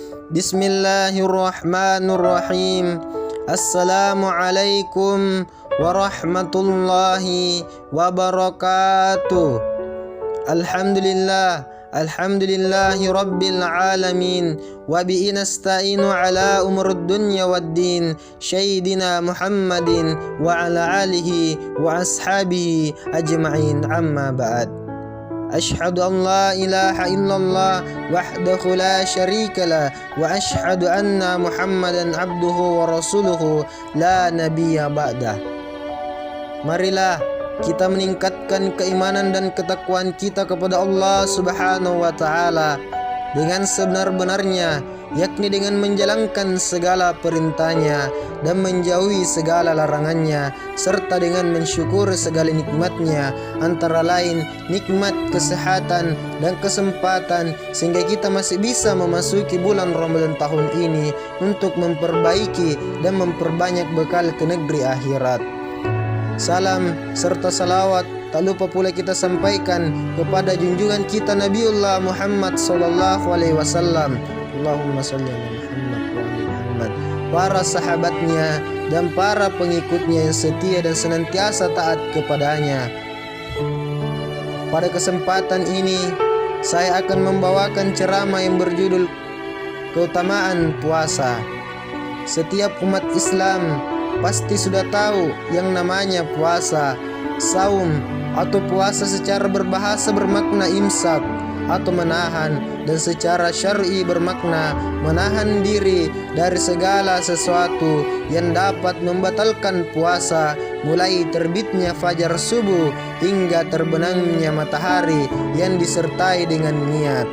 Bismillahirrahmanirrahim. Assalamualaikum warahmatullahi wabarakatuh. Alhamdulillahi rabbil alamin. Wa bihi nasta'inu ala umurud dunya waddin. Sayyidina Muhammadin wa ala alihi wa ashabihi ajma'in, amma ba'd. Ashhadu an la ilaha illallah wahdahu la syarika lah wa ashhadu anna Muhammadan abduhu wa rasuluhu la nabiyya ba'dah. Marilah kita meningkatkan keimanan dan ketakwaan kita kepada Allah Subhanahu wa taala dengan sebenar-benarnya, yakni dengan menjalankan segala perintahnya dan menjauhi segala larangannya, serta dengan mensyukuri segala nikmatnya, antara lain nikmat kesehatan dan kesempatan, sehingga kita masih bisa memasuki bulan Ramadan tahun ini untuk memperbaiki dan memperbanyak bekal ke negeri akhirat. Salam serta salawat tak lupa pula kita sampaikan kepada junjungan kita Nabiullah Muhammad sallallahu alaihi wasallam. Allahumma shalli ala Muhammad wa ali Muhammad. Para sahabatnya dan para pengikutnya yang setia dan senantiasa taat kepadanya. Pada kesempatan ini saya akan membawakan ceramah yang berjudul Keutamaan Puasa. Setiap umat Islam pasti sudah tahu yang namanya puasa. Saum atau puasa secara berbahasa bermakna imsak atau menahan, dan secara syar'i bermakna menahan diri dari segala sesuatu yang dapat membatalkan puasa, mulai terbitnya fajar subuh hingga terbenamnya matahari yang disertai dengan niat.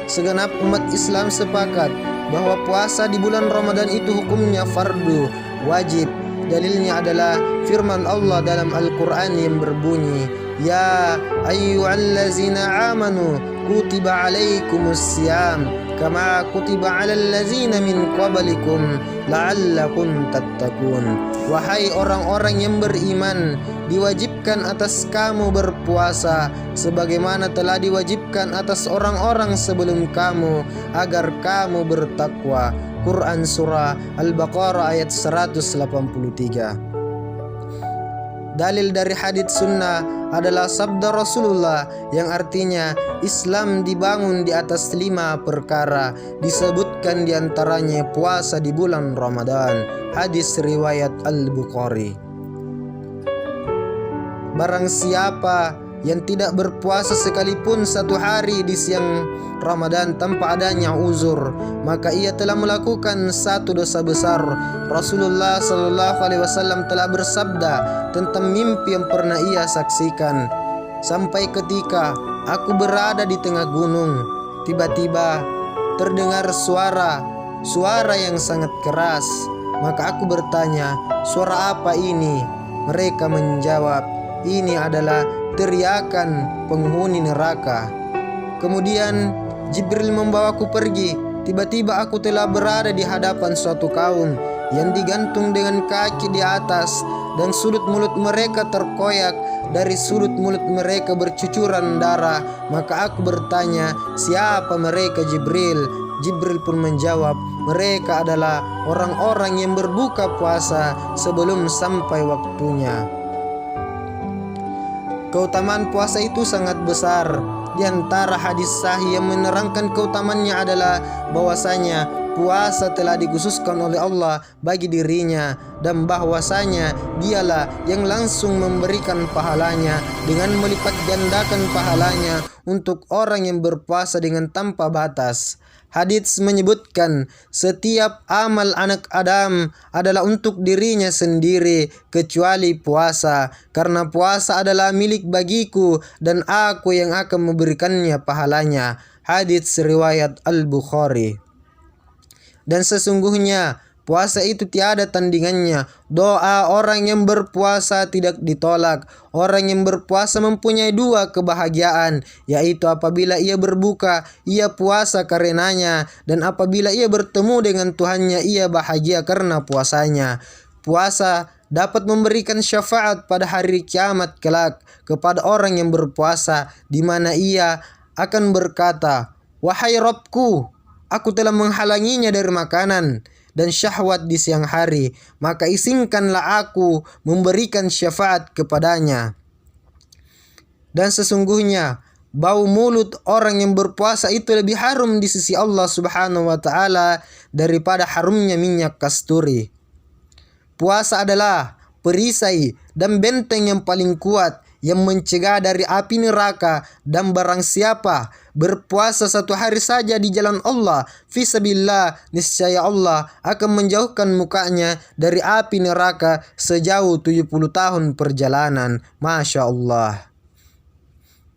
Segenap umat Islam sepakat bahwa puasa di bulan Ramadan itu hukumnya fardu, wajib. Dalilnya adalah firman Allah dalam Al-Quran yang berbunyi, Ya ayyuhallazina amanu kutiba alaikumussyam kama kutiba alal ladzina min qablikum la'allakum tattaqun. Wahai orang-orang yang beriman, diwajibkan atas kamu berpuasa sebagaimana telah diwajibkan atas orang-orang sebelum kamu agar kamu bertakwa. Quran Surah Al-Baqarah ayat 183. Dalil dari hadits sunnah adalah sabda Rasulullah yang artinya Islam dibangun di atas 5 perkara. Disebutkan diantaranya puasa di bulan Ramadan. Hadis riwayat Al-Bukhari. Barang siapa yang tidak berpuasa sekalipun 1 hari di siang Ramadan tanpa adanya uzur, maka ia telah melakukan satu dosa besar. Rasulullah sallallahu alaihi wasallam telah bersabda tentang mimpi yang pernah ia saksikan. Sampai ketika aku berada di tengah gunung, tiba-tiba terdengar suara yang sangat keras. Maka aku bertanya, suara apa ini? Mereka menjawab, ini adalah teriakan penghuni neraka. Kemudian Jibril membawaku pergi. Tiba-tiba aku telah berada di hadapan suatu kaum yang digantung dengan kaki di atas, dan sudut mulut mereka terkoyak. Dari sudut mulut mereka bercucuran darah. Maka aku bertanya, siapa mereka Jibril? Jibril pun menjawab, mereka adalah orang-orang yang berbuka puasa sebelum sampai waktunya. Keutamaan puasa itu sangat besar. Di antara hadis sahih yang menerangkan keutamaannya adalah bahwasanya puasa telah dikhususkan oleh Allah bagi dirinya, dan bahwasanya dialah yang langsung memberikan pahalanya dengan melipat gandakan pahalanya untuk orang yang berpuasa dengan tanpa batas. Hadits menyebutkan setiap amal anak Adam adalah untuk dirinya sendiri kecuali puasa, karena puasa adalah milik bagiku dan aku yang akan memberikannya pahalanya. Hadits riwayat Al-Bukhari. Dan sesungguhnya puasa itu tiada tandingannya. Doa orang yang berpuasa tidak ditolak. Orang yang berpuasa mempunyai 2 kebahagiaan, yaitu apabila ia berbuka, ia puasa karenanya, dan apabila ia bertemu dengan Tuhannya, ia bahagia karena puasanya. Puasa dapat memberikan syafaat pada hari kiamat kelak kepada orang yang berpuasa, di mana ia akan berkata, Wahai Rabbku, aku telah menghalanginya dari makanan dan syahwat di siang hari, maka izinkanlah aku memberikan syafaat kepadanya. Dan sesungguhnya bau mulut orang yang berpuasa itu lebih harum di sisi Allah Subhanahu wa taala daripada harumnya minyak kasturi. Puasa adalah perisai dan benteng yang paling kuat yang mencegah dari api neraka, dan barang siapa berpuasa 1 hari saja di jalan Allah fisabilillah, niscaya Allah akan menjauhkan mukanya dari api neraka sejauh 70 tahun perjalanan. Masya Allah.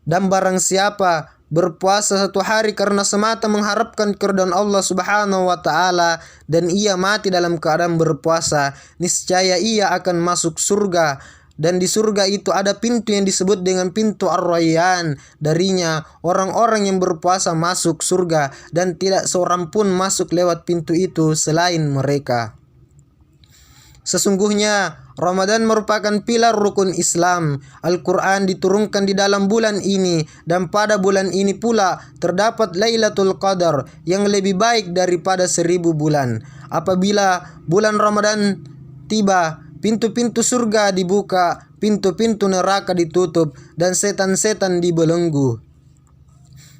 Dan barang siapa berpuasa 1 hari karena semata mengharapkan keridhaan Allah Subhanahu wa taala dan ia mati dalam keadaan berpuasa, niscaya ia akan masuk surga. Dan di surga itu ada pintu yang disebut dengan pintu Ar-Rayyan. Darinya orang-orang yang berpuasa masuk surga dan tidak seorang pun masuk lewat pintu itu selain mereka. Sesungguhnya Ramadan merupakan pilar rukun Islam. Al-Quran diturunkan di dalam bulan ini, dan pada bulan ini pula terdapat Lailatul Qadar yang lebih baik daripada 1000 bulan. Apabila bulan Ramadan tiba, pintu-pintu surga dibuka, pintu-pintu neraka ditutup, dan setan-setan dibelenggu.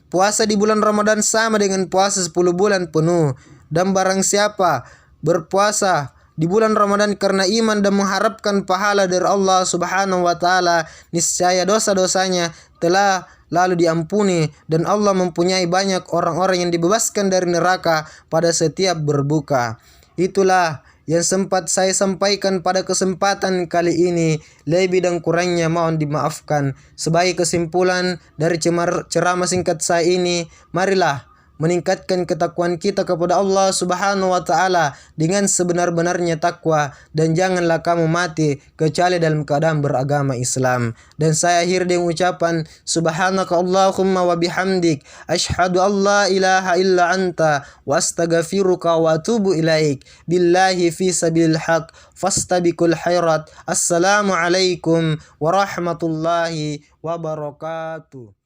Puasa di bulan Ramadan sama dengan puasa 10 bulan penuh. Dan barang siapa berpuasa di bulan Ramadan karena iman dan mengharapkan pahala dari Allah Subhanahu wa taala, niscaya dosa-dosanya telah lalu diampuni, dan Allah mempunyai banyak orang-orang yang dibebaskan dari neraka pada setiap berbuka. Itulah yang sempat saya sampaikan pada kesempatan kali ini. Lebih dan kurangnya mohon dimaafkan. Sebagai kesimpulan dari ceramah singkat saya ini, marilah meningkatkan ketakwaan kita kepada Allah Subhanahu wa taala dengan sebenar-benarnya takwa, dan janganlah kamu mati kecuali dalam keadaan beragama Islam. Dan saya akhir dengan ucapan subhanaka Allahumma wa bihamdik asyhadu an la ilaha illa anta wa astaghfiruka wa atubu ilaik. Billahi fi sabilil haq fastabiqul khairat. Assalamu alaikum warahmatullahi wabarakatuh.